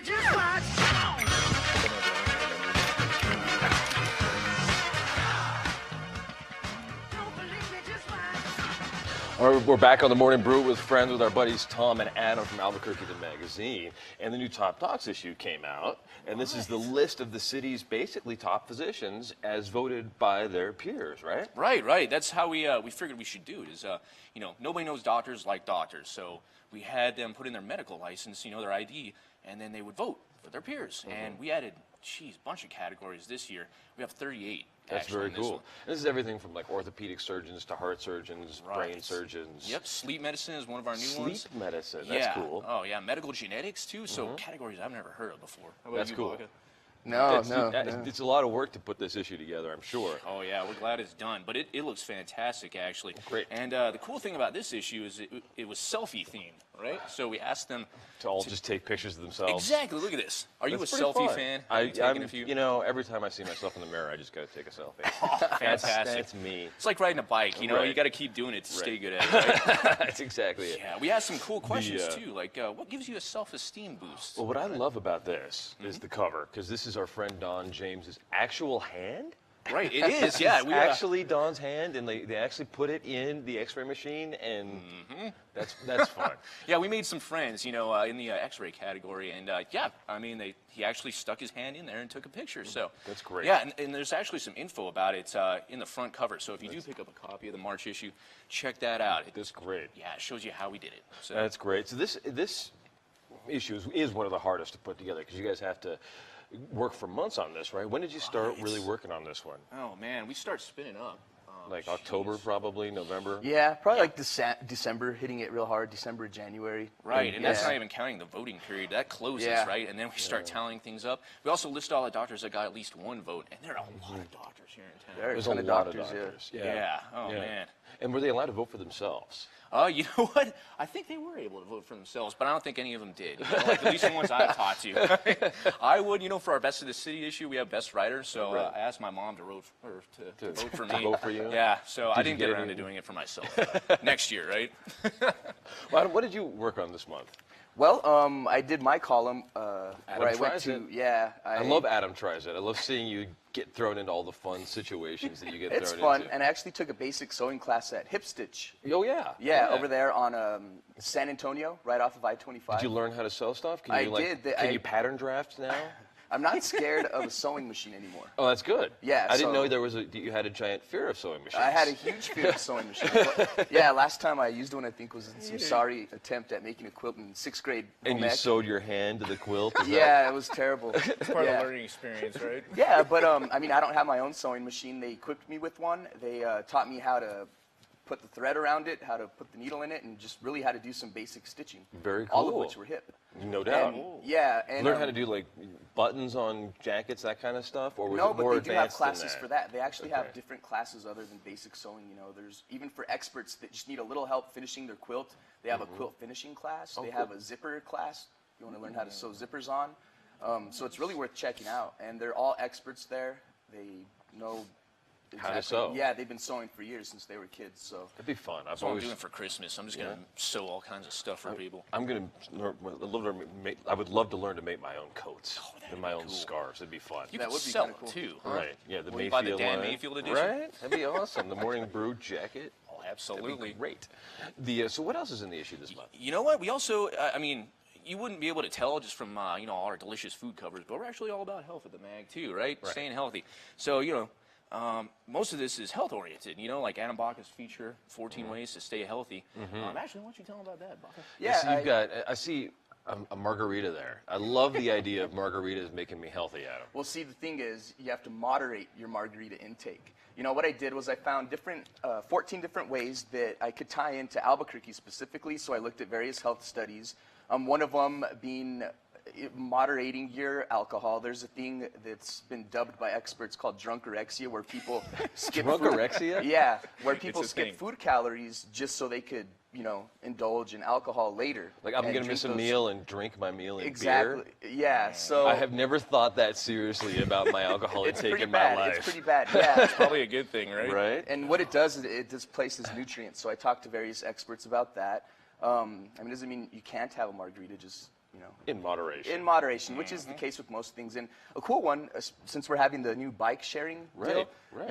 me, just watch. Don't believe me, just watch. All right, we're back on the Morning Brew with friends with our buddies Tom and Adam from Albuquerque, the magazine. And the new Top Docs issue came out. And this is the list of the city's basically top physicians as voted by their peers, right? Right. That's how we figured we should do it. Is nobody knows doctors like doctors, so we had them put in their medical license, their ID, and then they would vote for their peers. And we added, a bunch of categories this year. We have 38. That's actually, very in this cool. one. This is everything from like orthopedic surgeons to heart surgeons, brain surgeons. Yep, sleep medicine is one of our new ones. Sleep medicine, that's cool. Oh yeah, medical genetics too. So categories I've never heard of before. How about That's you, cool. Baca? No. It's a lot of work to put this issue together, I'm sure. Oh yeah, we're glad it's done, but it looks fantastic actually. Great. And the cool thing about this issue is it was selfie themed, right? So we asked them To all just take pictures of themselves. exactly. Look at this. Are you a That's pretty selfie fun. fan? Have you taken a few? Every time I see myself in the mirror, I just got to take a selfie. Fantastic. That's me. It's like riding a bike. Right. You got to keep doing it to stay Right. good at it. Right? That's exactly it. Yeah, we asked some cool questions The, too, like what gives you a self-esteem boost? Well, what I love about this is the cover, because this is our friend Don James's actual hand. Right, it is. Yeah, It's we actually Don's hand, and they actually put it in the X-ray machine, and that's fun. Yeah, we made some friends, in the X-ray category, and he actually stuck his hand in there and took a picture. So That's great. Yeah, and there's actually some info about it in the front cover. So if you do pick up a copy of the March issue, check that out. That's great. Yeah, it shows you how we did it. So That's great. So this issue is one of the hardest to put together, because you guys have to work for months on this, right? When did you start really working on this one? oh man, we start spinning up. Like October, probably, November? Yeah, probably like December, hitting it real hard, December, January. Right, and that's Yeah. not even counting the voting period. That closes, Yeah. right? And then we start tallying things up. We also list all the doctors that got at least one vote, and there are a lot of doctors here in town. There are There's ton a of lot of doctors, yeah. doctors. Yeah. Oh, man. And were they allowed to vote for themselves? You know what? I think they were able to vote for themselves, but I don't think any of them did. Like at least the ones I've talked to. I would, for our Best of the City issue, we have best writers, so I asked my mom to vote for me. To vote for you? Yeah, so I you didn't get get around any- to doing it for myself. Next year, right? Well, what did you work on this month? Well, I did my column where I went Tries to. It. Yeah, I love Adam Tries It. I love seeing you get thrown into all the fun situations that you get It's thrown fun, into. and I actually took a basic sewing class at Hip Stitch. Oh, yeah. Yeah, over there on San Antonio, right off of I-25. Did you learn how to sew stuff? Can I you, did. Can you pattern draft now? I'm not scared of a sewing machine anymore. Oh, that's good. Yeah, I didn't so- know you had a giant fear of sewing machines. I had a huge fear of sewing machines. But, yeah, last time I used one, I think, was in some sorry attempt at making a quilt in 6th grade. And home you ec. sewed your hand to the quilt? Is that- Yeah, it was terrible. It's part yeah. of the learning experience, right? Yeah, but I don't have my own sewing machine. They equipped me with one. They taught me how to put the thread around it, how to put the needle in it, and just really how to do some basic stitching. Very All of cool. which were hip. No doubt. And, yeah, and Learn how to do like buttons on jackets, that kind of stuff, or was no, it more but they do have advanced than classes that? for that. They actually Okay. have different classes other than basic sewing. There's even for experts that just need a little help finishing their quilt. They have a quilt finishing class. They have a zipper class. You want to learn how to sew zippers on. So it's really worth checking out. And they're all experts there. They know How to sew. Yeah, they've been sewing for years since they were kids. So That'd be fun. That's what I'm doing for Christmas. I'm just going to sew all kinds of stuff for people. I'm gonna. I would love to learn to make my own coats that'd and my be own cool. scarves. It'd be fun. You That could would be sell kinda it cool. too. Right? Yeah, the Will you Mayfield buy the Dan line. Mayfield edition? Right? That'd be awesome. The Morning Brew jacket. Oh, That'd absolutely. be great. So what else is in the issue this month? You know what? We also, you wouldn't be able to tell just from all our delicious food covers, but we're actually all about health at the mag too, right? Staying healthy. So most of this is health oriented. Like Adam Baca's feature, 14 ways to stay healthy. Actually, why don't you tell them about that, Baca? yeah, So you've got. I see a margarita there. I love the idea of margaritas making me healthy, Adam. Well, see, the thing is, you have to moderate your margarita intake. What I did was I found 14 different ways that I could tie into Albuquerque specifically. So I looked at various health studies. One of them being moderating your alcohol. There's a thing that's been dubbed by experts called drunkorexia, where people skip Drunkorexia? food. Yeah, where people a skip thing. food calories just so they could, indulge in alcohol later. Like I'm and gonna drink miss a those- meal and drink my meal in Exactly. beer. Yeah. So I have never thought that seriously about my alcohol it's intake pretty in my bad. life. It's pretty bad. Yeah. Probably a good thing, right? Right? And what it does is it displaces nutrients. So I talked to various experts about that. It doesn't mean you can't have a margarita. Just In moderation. In moderation, which is the case with most things. And a cool one, since we're having the new bike sharing deal,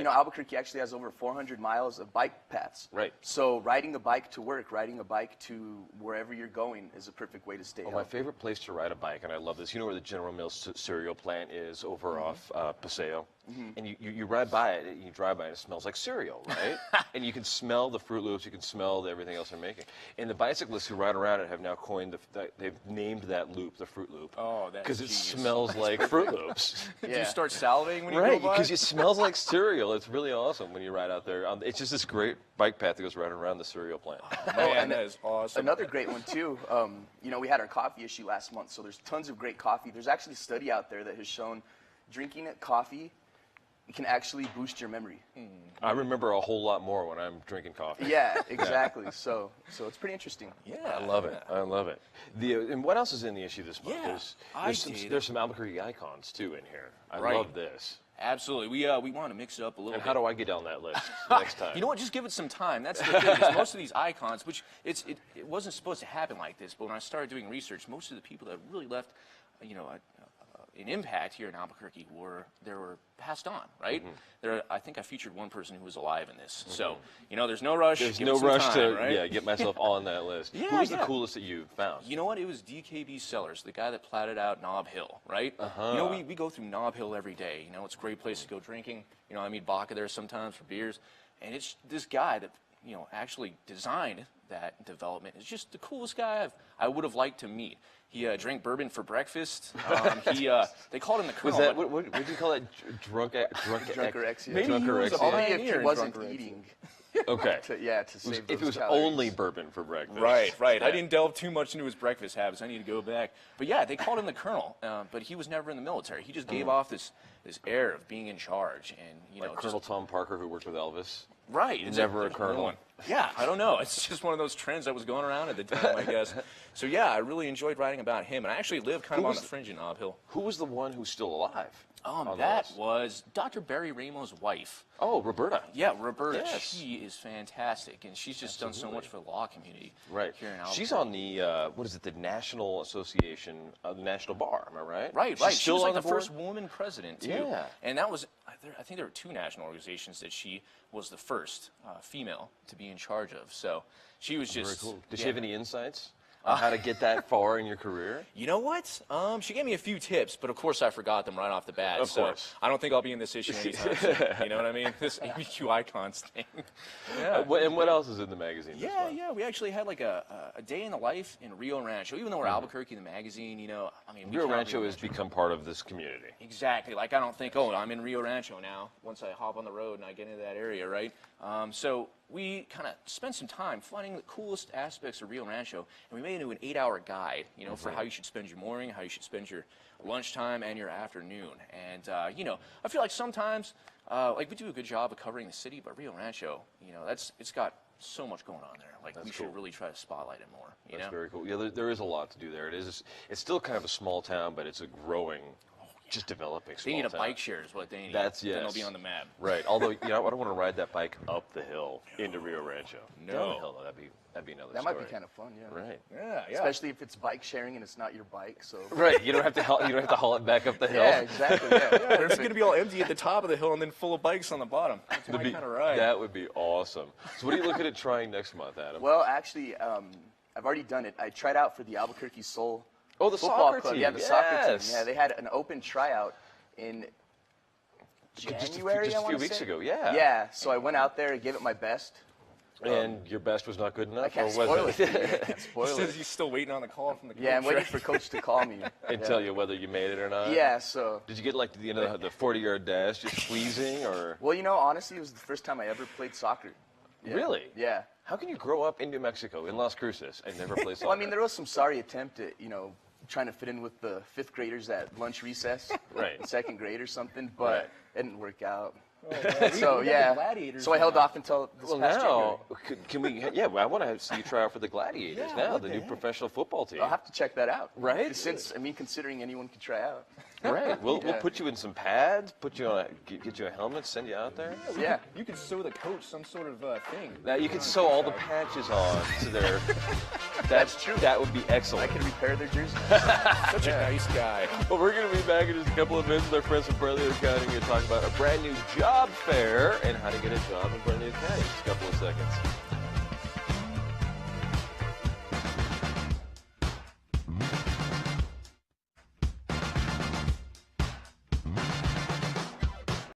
Albuquerque actually has over 400 miles of bike paths. Right. So riding a bike to work, riding a bike to wherever you're going is a perfect way to stay healthy. My favorite place to ride a bike, and I love this, you know where the General Mills cereal plant is over off Paseo? And you ride by it, and you drive by it, and it smells like cereal, right? And you can smell the Fruit Loops, you can smell everything else they're making. And the bicyclists who ride around it have now coined, they've named that loop the Fruit Loop. Oh, that's because it genius. smells like Fruit Loops. Do you start salivating when you Right, go by? because it smells like cereal. It's really awesome when you ride out there. It's just this great bike path that goes right around the cereal plant. Man, that is awesome. Another great one too, we had our coffee issue last month, so there's tons of great coffee. There's actually a study out there that has shown drinking coffee can actually boost your memory. I remember a whole lot more when I'm drinking coffee. Yeah, exactly. So it's pretty interesting. Yeah, I love it. I love it. And what else is in the issue this month? Yeah, There's some Albuquerque icons too in here. I Right. love this. Absolutely. We want to mix it up a little And bit. how do I get on that list next time? You know what? Just give it some time. That's the thing. Is most of these icons, which it wasn't supposed to happen like this, but when I started doing research, most of the people that really left, an impact here in Albuquerque were passed on, right? I think I featured one person who was alive in this. So, there's no rush. There's Give no it some rush time, to right? get myself on that list. Yeah, Who was the yeah. coolest that you found? You know what? It was DKB Sellers, the guy that platted out Nob Hill, right? We go through Nob Hill every day. It's a great place to go drinking. I meet Baca there sometimes for beers. And it's this guy that, actually designed that development. It's just the coolest guy I would have liked to meet. He drank bourbon for breakfast. They called him the Colonel. Was that, what did you call it? Drunkerexia. Maybe he was a Only if pioneer he in wasn't drunkerexia. eating. Okay. To save If those it was calories. only bourbon for breakfast. Right. Yeah. I didn't delve too much into his breakfast habits. I need to go back. But yeah, they called him the Colonel, but he was never in the military. He just gave off this air of being in charge, and Like Colonel Tom Parker, who worked with Elvis. Right. It's Never a there's no colonel. one. Yeah, I don't know. It's just one of those trends that was going around at the time, I guess. So yeah, I really enjoyed writing about him, and I actually live kind of on the fringe in Nob Hill. Who was the one who's still alive? on the That list? was Dr. Barry Ramos' wife. Oh, Roberta. Yeah, Roberta. Yes. She is fantastic, and she's just done so much for the law community Right. here in Albuquerque. She's on the, what is it, the National Association, the National Bar, am I right? Right. She's She still was like on the board? first woman president, too. Yeah. And that was, I think there were two national organizations that she was the first female to be in charge of. So she was just. Very cool. Does she have any insights on how to get that far in your career? You know what? She gave me a few tips, but of course I forgot them right off the bat. Of course. I don't think I'll be in this issue anytime soon. You know what I mean? This ABQ icons thing. Yeah. And what else is in the magazine this month? Yeah. We actually had like a day in the life in Rio Rancho. Even though we're Albuquerque, the magazine, you know, I mean, we Rio count Rancho has become part of this community. Exactly. Like, I don't think, oh, I'm in Rio Rancho now once I hop on the road and I get into that area, right? So we kind of spent some time finding the coolest aspects of Rio Rancho, and we made it into an 8-hour guide, you know, for how you should spend your morning, how you should spend your lunchtime and your afternoon. And, you know, I feel like sometimes, like, we do a good job of covering the city, but Rio Rancho, you know, it's got so much going on there. Like, we should really try to spotlight it more, you know? That's very cool. Yeah, there is a lot to do there. It's still kind of a small town, but it's a growing, just developing small They need a town. bike share is what they need. That's, Then they'll yes. be on the map. Right. Although, you know, I don't want to ride that bike up the hill into Rio Rancho. No. Down the hill, though, that'd be another That story. might be kind of fun, yeah. Right. Yeah. Especially if it's bike sharing and it's not your bike. So. Right. You don't have to haul it back up the hill. Yeah, exactly. Yeah. Or it's going to be all empty at the top of the hill and then full of bikes on the bottom. That's my kind of ride. That would be awesome. So what are you looking at trying next month, Adam? Well, actually, I've already done it. I tried out for the Albuquerque Soul Oh, the football soccer club. team. Yeah, the soccer team. Yes. Yeah, they had an open tryout in January. just a I few wanna weeks say. ago, yeah. Yeah. So I went out there and gave it my best. And your best was not good enough? I can't or was spoil it. I can't He spoil says it. he's still waiting on the call from the coach. Yeah, I'm waiting right? for coach to call me. And tell you whether you made it or not? Yeah. So. Did you get like the end of the 40-yard dash just squeezing or? Well, you know, honestly, it was the first time I ever played soccer. Yeah. Really? Yeah. How can you grow up in New Mexico, in Las Cruces, and never play soccer? Well, I mean, there was some sorry attempt at, you know, trying to fit in with the fifth graders at lunch recess, Right. in second grade or something, but Right. it didn't work out. We So got the yeah, Gladiators so I held now. off until this Well, past January. now, can we, yeah, well, I want to see you try out for the Gladiators Yeah, now, what the the new heck? professional football team. I'll have to check that out. Right? Since, I mean, considering anyone could try out. Right. We'll Yeah. put you in some pads, put you on get you a helmet, send you out there. Yeah. You could sew the coach some sort of thing. Now you can sew all the patches on to their That's true. That would be I excellent. can repair their jersey. Such a nice guy. Well, we're going to be back in just a couple of minutes with our friends from Bradley County to talk about a brand new job fair and how to get a job in Bradley County. Just a couple of seconds.